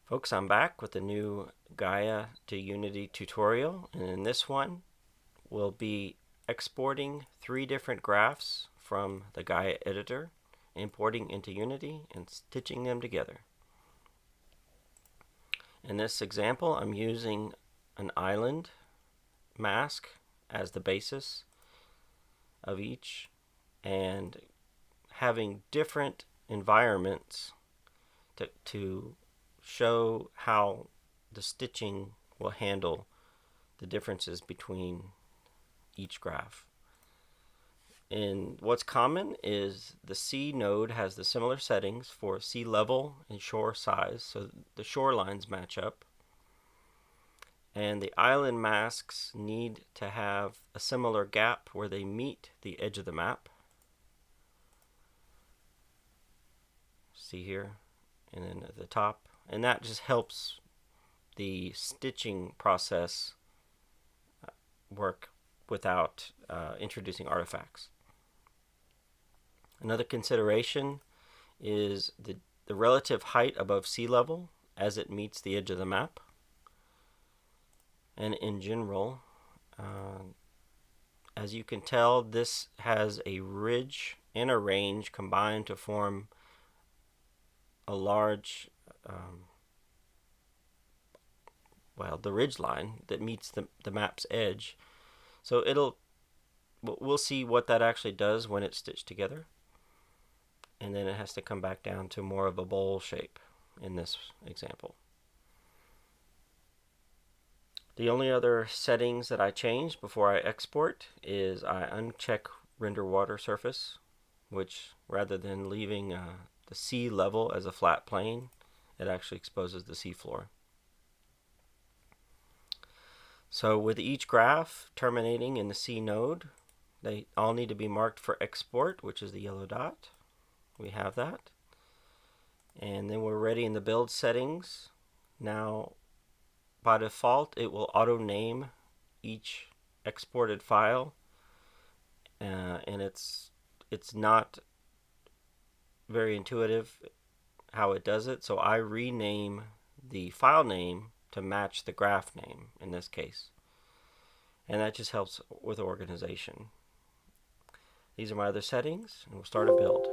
Folks, I'm back with a new Gaea to Unity tutorial, and in this one we'll be exporting 3 different graphs from the Gaea editor, importing into Unity, and stitching them together. In this example, I'm using an island mask as the basis of each, and having different environments to show how the stitching will handle the differences between each graph. And what's common is the sea node has the similar settings for sea level and shore size, so the shorelines match up. And the island masks need to have a similar gap where they meet the edge of the map. See here, and then at the top. And that just helps the stitching process work without introducing artifacts. Another consideration is the relative height above sea level as it meets the edge of the map. And in general, as you can tell, this has a ridge and a range combined to form a large the ridge line that meets the map's edge. So we'll see what that actually does when it's stitched together, and then it has to come back down to more of a bowl shape in this example. The only other settings that I changed before I export is I uncheck render water surface, which rather than leaving the sea level as a flat plane, it actually exposes the seafloor. So with each graph terminating in the C node, they all need to be marked for export, which is the yellow dot. We have that. And then we're ready in the build settings. Now, by default, it will auto-name each exported file, and it's not very intuitive how it does it, so I rename the file name to match the graph name in this case, and that just helps with organization. These are my other settings, and we'll start a build.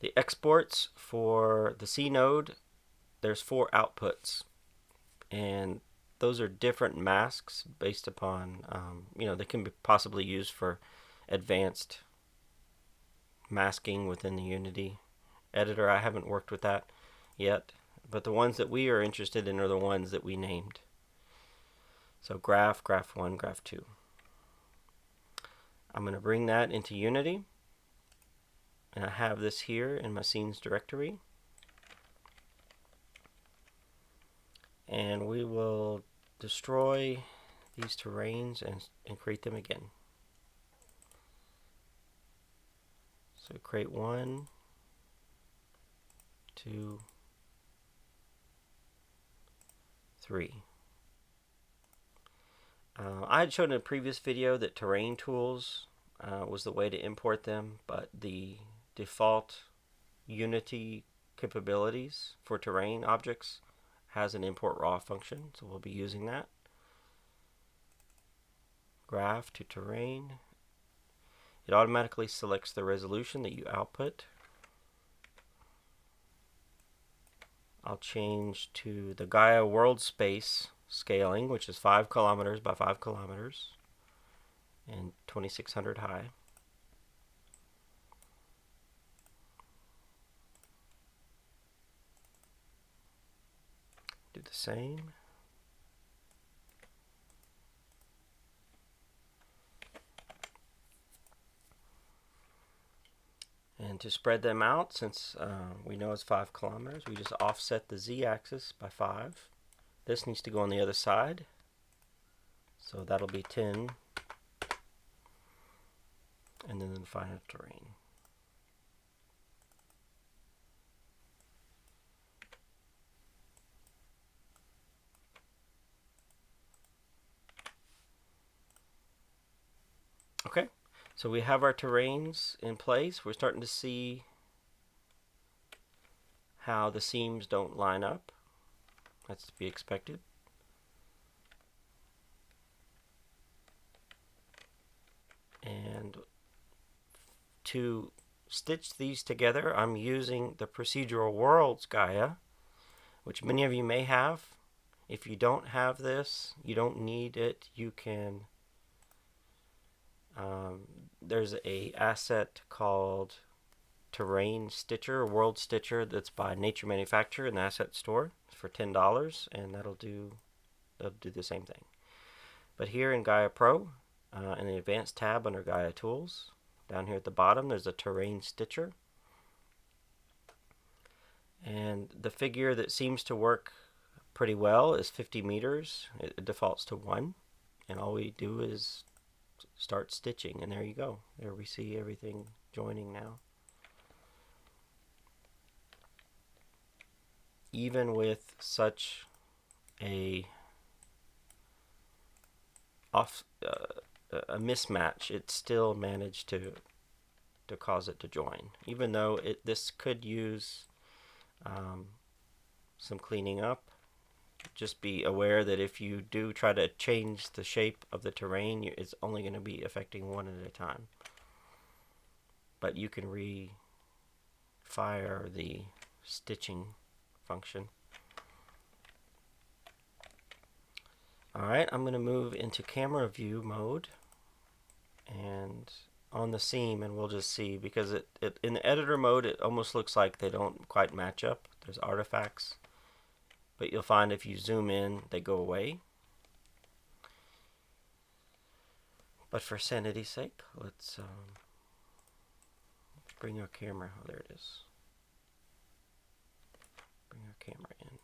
The exports for the C node, there's 4 outputs, and those are different masks based upon, they can be possibly used for advanced masking within the Unity editor. I haven't worked with that yet, but the ones that we are interested in are the ones that we named. So graph 1, graph 2. I'm going to bring that into Unity, and I have this here in my scenes directory, and we will destroy these terrains and create them again. So create 1, 2, 3. I had shown in a previous video that terrain tools was the way to import them, but the default Unity capabilities for terrain objects has an import raw function, so we'll be using that. Graph to terrain. It automatically selects the resolution that you output. I'll change to the Gaea world space scaling, which is 5 kilometers by 5 kilometers and 2600 high. Do the same. And to spread them out, since we know it's 5 kilometers, we just offset the z-axis by 5. This needs to go on the other side, so that'll be 10, and then the final terrain. Okay, So we have our terrains in place. We're starting to see how the seams don't line up. That's to be expected. And to stitch these together, I'm using the Procedural Worlds Gaea, which many of you may have. If you don't have this, you don't need it. You can, there's a asset called Terrain Stitcher, World Stitcher, that's by Nature Manufacturer in the asset store for $10, and that'll do the same thing. But here in Gaea Pro, in the Advanced tab under Gaea Tools, down here at the bottom, there's a Terrain Stitcher. And the figure that seems to work pretty well is 50 meters. It defaults to 1. And all we do is start stitching. And there you go. There we see everything joining now. Even with such a a mismatch, it still managed to cause it to join, even though this could use some cleaning up. Just be aware that if you do try to change the shape of the terrain, it's only going to be affecting one at a time. But you can refire the stitching function. Alright, I'm going to move into camera view mode and on the seam, and we'll just see, because it in the editor mode it almost looks like they don't quite match up. There's artifacts, but you'll find if you zoom in they go away. But for sanity's sake, let's bring our camera. Oh, there it is. Bring our camera in.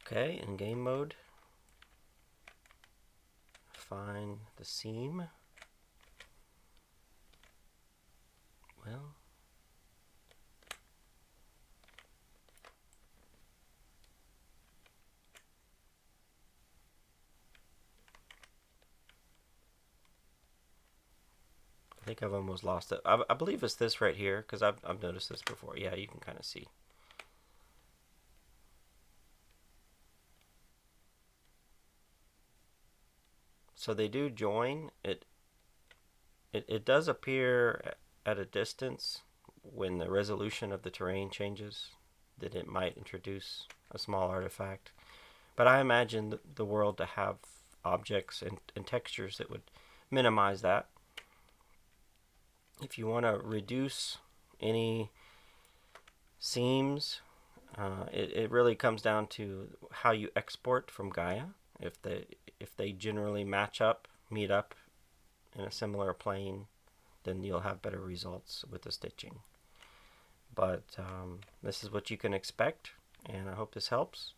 Okay, in game mode, find the seam. Well, I think I've almost lost it. I believe it's this right here, because I've noticed this before. Yeah, you can kind of see. So they do join. It does appear at a distance when the resolution of the terrain changes that it might introduce a small artifact. But I imagine the world to have objects and textures that would minimize that. If you want to reduce any seams, it really comes down to how you export from Gaea. If they generally meet up in a similar plane, then you'll have better results with the stitching. But this is what you can expect, and I hope this helps.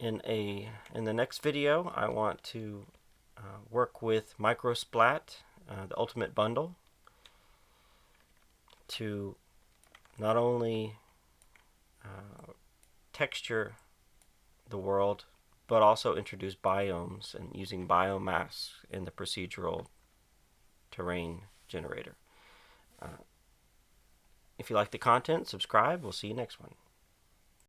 In the next video, I want to work with Microsplat, the Ultimate Bundle, to not only texture the world, but also introduce biomes and using biomass in the procedural terrain generator. If you like the content, subscribe. We'll see you next one.